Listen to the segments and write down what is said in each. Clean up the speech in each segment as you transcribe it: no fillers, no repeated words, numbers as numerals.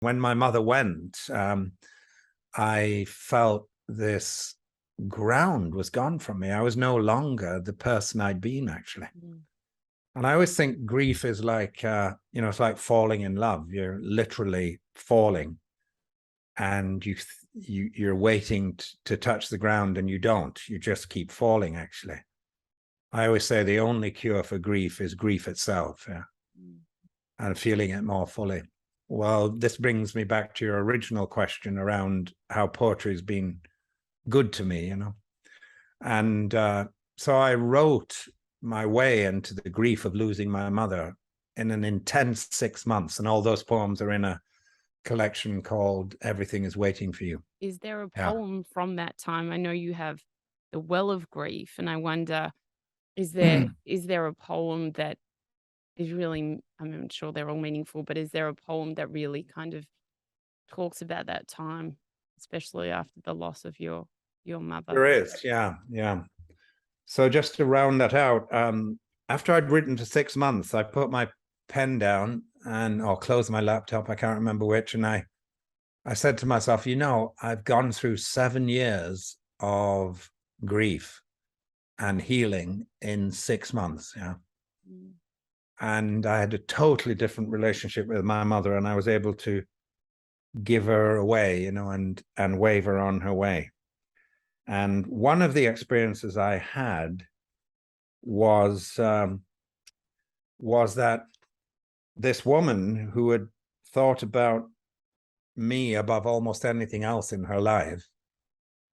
When my mother went, I felt this ground was gone from me. I was no longer the person I'd been, actually. Mm. And I always think grief is like, it's like falling in love. You're literally falling, and you're waiting to touch the ground, and you don't. You just keep falling, actually. I always say the only cure for grief is grief itself, yeah, and feeling it more fully. Well, this brings me back to your original question around how poetry's been good to me, And so I wrote my way into the grief of losing my mother in an intense 6 months. And all those poems are in a collection called Everything is Waiting for You. Is there a Yeah. poem from that time? I know you have The Well of Grief, and I wonder, is there a poem that is really, I'm sure they're all meaningful, but is there a poem that really kind of talks about that time, especially after the loss of your mother? There is, yeah, yeah. So just to round that out, after I'd written for 6 months, I put my pen down or closed my laptop, I can't remember which, and I said to myself, I've gone through 7 years of grief and healing in 6 months. Yeah. Mm. And I had a totally different relationship with my mother, and I was able to give her away, and wave her on her way. And one of the experiences I had was that this woman who had thought about me above almost anything else in her life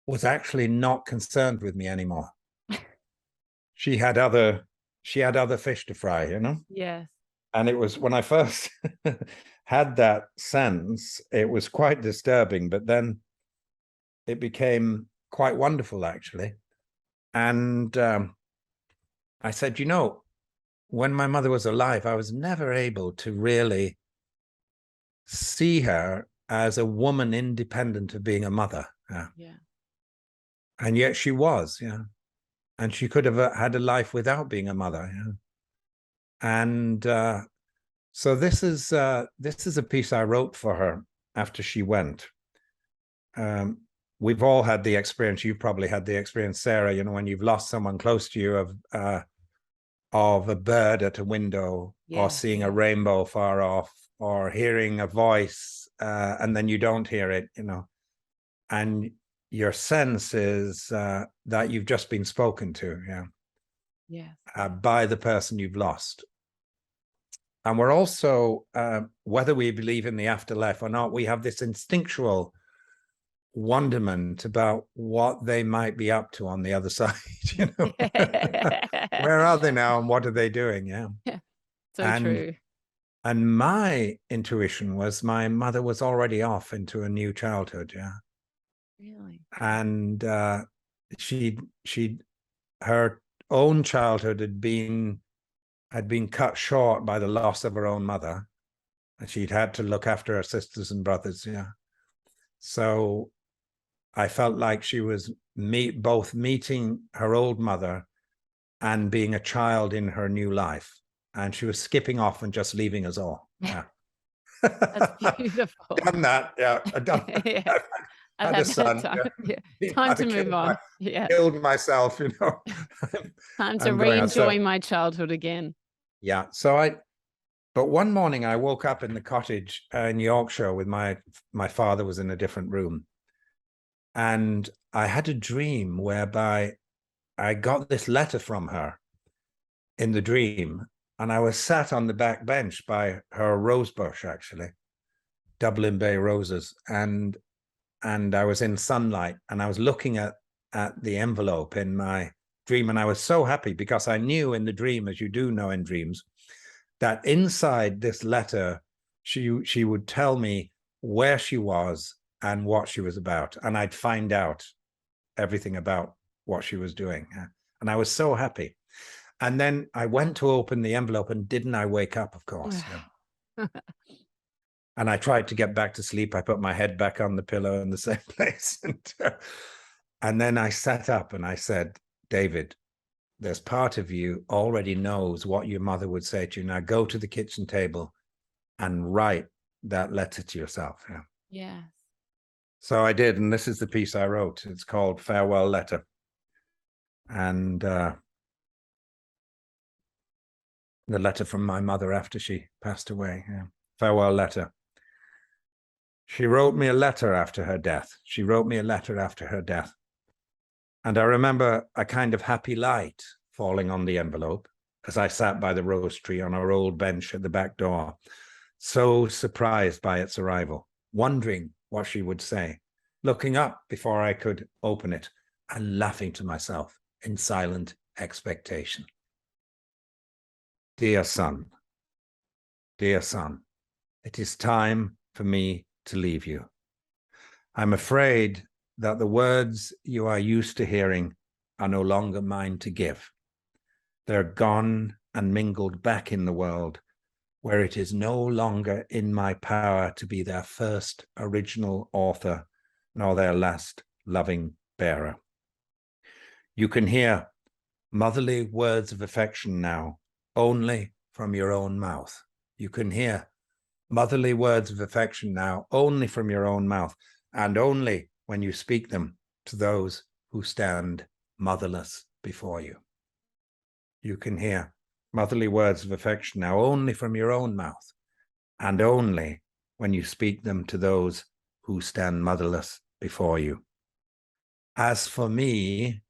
was actually not concerned with me anymore. She had other fish to fry. Yes. And it was when I first had that sense, it was quite disturbing, but then it became quite wonderful, actually. And I said, when my mother was alive, I was never able to really see her as a woman independent of being a mother. Yeah. Yeah. And yet she was, yeah. And she could have had a life without being a mother. Yeah. And so this is a piece I wrote for her after she went. We've all had the experience. You've probably had the experience, Sarah, when you've lost someone close to you of a bird at a window, or Yeah. seeing a rainbow far off, or hearing a voice, and then you don't hear it, and your sense is that you've just been spoken to, yeah, Yes. by the person you've lost. And we're also, whether we believe in the afterlife or not, we have this instinctual wonderment about what they might be up to on the other side. Where are they now, and what are they doing? Yeah. Yeah. So And true. my intuition was my mother was already off into a new childhood. Yeah. Really? And she her own childhood had been cut short by the loss of her own mother, and she'd had to look after her sisters and brothers. Yeah. So I felt like she was both meeting her old mother and being a child in her new life. And she was skipping off and just leaving us all. Yeah. That's beautiful. Done that. Yeah. I've done that. Yeah. I've I've had a had that son. time. Yeah. Yeah. Time I'd to have move on. Yeah. killed myself. Time to I'm going on. So, re-enjoy my childhood again. yeah. But one morning I woke up in the cottage in Yorkshire with my father was in a different room. And I had a dream whereby I got this letter from her in the dream, and I was sat on the back bench by her rose bush, actually, Dublin Bay roses, and I was in sunlight, and I was looking at the envelope in my dream, and I was so happy because I knew in the dream, as you do know in dreams, that inside this letter, she would tell me where she was and what she was about, and I'd find out everything about what she was doing. And I was so happy. And then I went to open the envelope, and didn't I wake up, of course. Yeah. And I tried to get back to sleep. I put my head back on the pillow in the same place. And then I sat up and I said, David, there's part of you already knows what your mother would say to you. Now go to the kitchen table and write that letter to yourself. Yeah. Yes. So I did, and this is the piece I wrote. It's called Farewell Letter. And the letter from my mother after she passed away. Yeah. Farewell letter. She wrote me a letter after her death. She wrote me a letter after her death. And I remember a kind of happy light falling on the envelope as I sat by the rose tree on our old bench at the back door, so surprised by its arrival, wondering what she would say, looking up before I could open it and laughing to myself in silent expectation. Dear son, it is time for me to leave you. I'm afraid that the words you are used to hearing are no longer mine to give. They're gone and mingled back in the world where it is no longer in my power to be their first original author, nor their last loving bearer. You can hear motherly words of affection now only from your own mouth. You can hear motherly words of affection now only from your own mouth, and only when you speak them to those who stand motherless before you. You can hear motherly words of affection now only from your own mouth, and only when you speak them to those who stand motherless before you. As for me,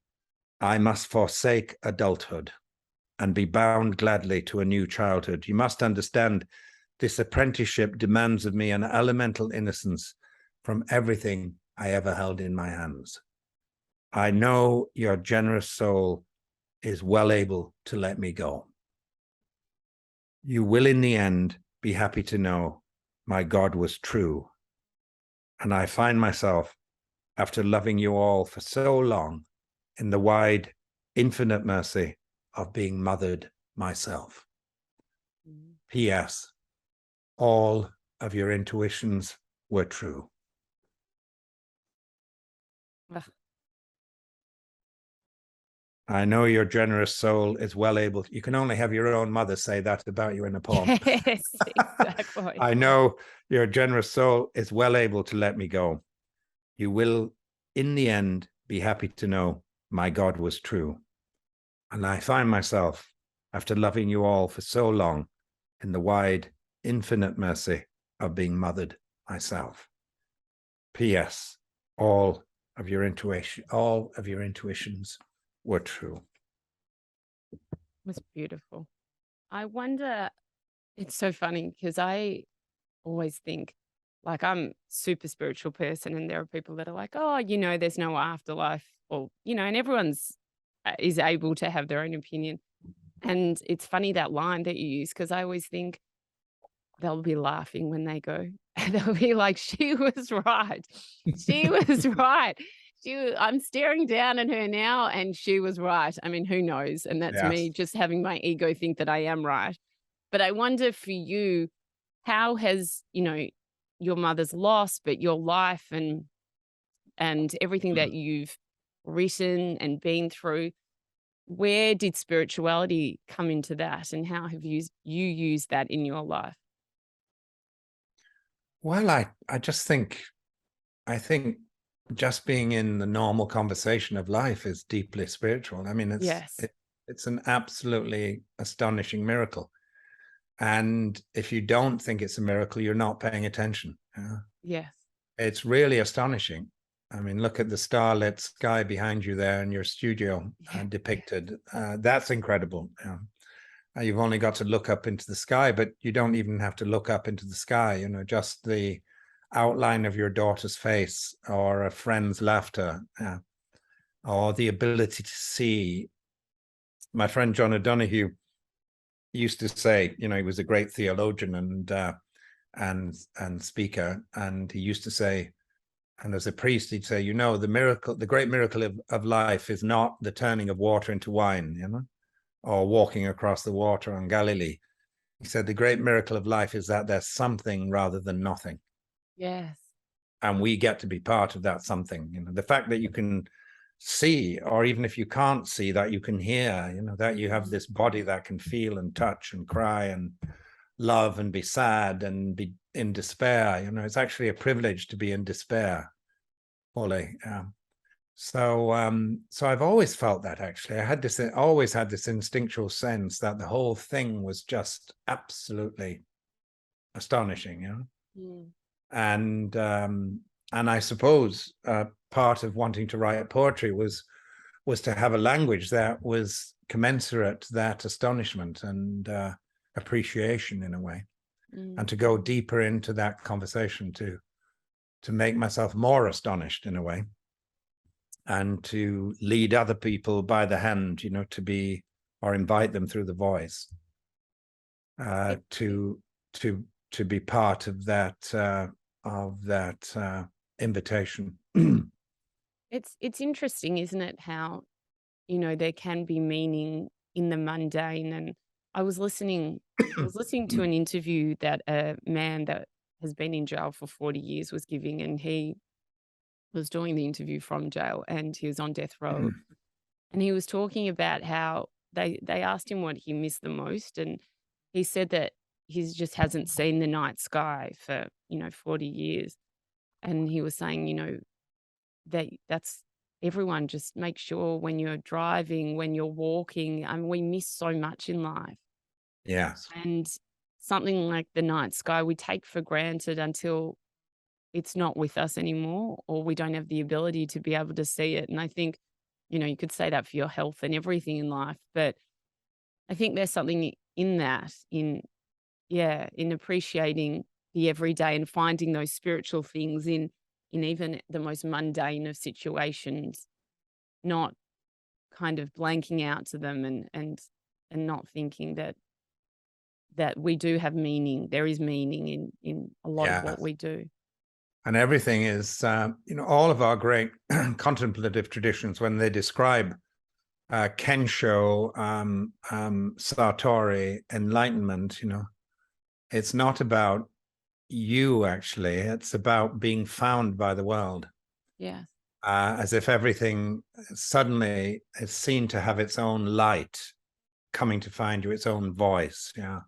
I must forsake adulthood and be bound gladly to a new childhood. You must understand this apprenticeship demands of me an elemental innocence from everything I ever held in my hands. I know your generous soul is well able to let me go. You will in the end be happy to know my God was true. And I find myself, after loving you all for so long, in the wide, infinite mercy of being mothered myself. P.S. All of your intuitions were true. Ugh. I know your generous soul is well able. You can only have your own mother say that about you in a poem. Yes, exactly. I know your generous soul is well able to let me go. You will, in the end, be happy to know my God was true. And I find myself, after loving you all for so long, in the wide, infinite mercy of being mothered myself. P.S. All of your intuitions were true. It was beautiful. I wonder, it's so funny because I always think, like, I'm super spiritual person, and there are people that are like, oh, there's no afterlife, or, and everyone's is able to have their own opinion. And it's funny that line that you use, because I always think they'll be laughing when they go. And they'll be like, she was right. She was right. I'm staring down at her now, and she was right. I mean, who knows? And that's Yes. me just having my ego think that I am right. But I wonder for you, how has, your mother's loss, but your life and everything that you've written and been through, where did spirituality come into that, and how have you used that in your life? Well, I just think, I think just being in the normal conversation of life is deeply spiritual. I mean, Yes. it's an absolutely astonishing miracle. And if you don't think it's a miracle, you're not paying attention. Yes. It's really astonishing. I mean, look at the starlit sky behind you there in your studio depicted. That's incredible. You've only got to look up into the sky, but you don't even have to look up into the sky. Just the outline of your daughter's face, or a friend's laughter, or the ability to see. My friend John O'Donoghue used to say, he was a great theologian and speaker, and he used to say, and as a priest, he'd say, the great miracle of life is not the turning of water into wine, or walking across the water on Galilee. He said, the great miracle of life is that there's something rather than nothing. Yes. And we get to be part of that something. The fact that you can see, or even if you can't see, that you can hear, that you have this body that can feel and touch and cry and love and be sad and be in despair. You know, it's actually a privilege to be in despair fully. So I've always felt that. Actually, always had this instinctual sense that the whole thing was just absolutely astonishing, you know. Mm. And I suppose part of wanting to write poetry was to have a language that was commensurate to that astonishment and appreciation in a way, and to go deeper into that conversation, to make myself more astonished in a way, and to lead other people by the hand, you know, to be, or invite them through the voice, to be part of that invitation. It's interesting, isn't it, how, you know, there can be meaning in the mundane. And I was listening to an interview that a man that has been in jail for 40 years was giving, and he was doing the interview from jail, and he was on death row. And he was talking about how they asked him what he missed the most, and he said that he just hasn't seen the night sky for, you know, 40 years. And he was saying, you know, that's everyone, just make sure when you're driving, when you're walking, I mean, we miss so much in life. Yes. And something like the night sky we take for granted until it's not with us anymore, or we don't have the ability to be able to see it. And I think, you know, you could say that for your health and everything in life, but I think there's something in that, in appreciating the everyday and finding those spiritual things in even the most mundane of situations, not kind of blanking out to them, and not thinking that we do have meaning. There is meaning in a lot of what Yes. we do. And everything is, you know, all of our great contemplative traditions, when they describe Kensho, Satori, enlightenment, you know, it's not about you, actually. It's about being found by the world, Yes. as if everything suddenly is seen to have its own light, coming to find you, its own voice. Yeah.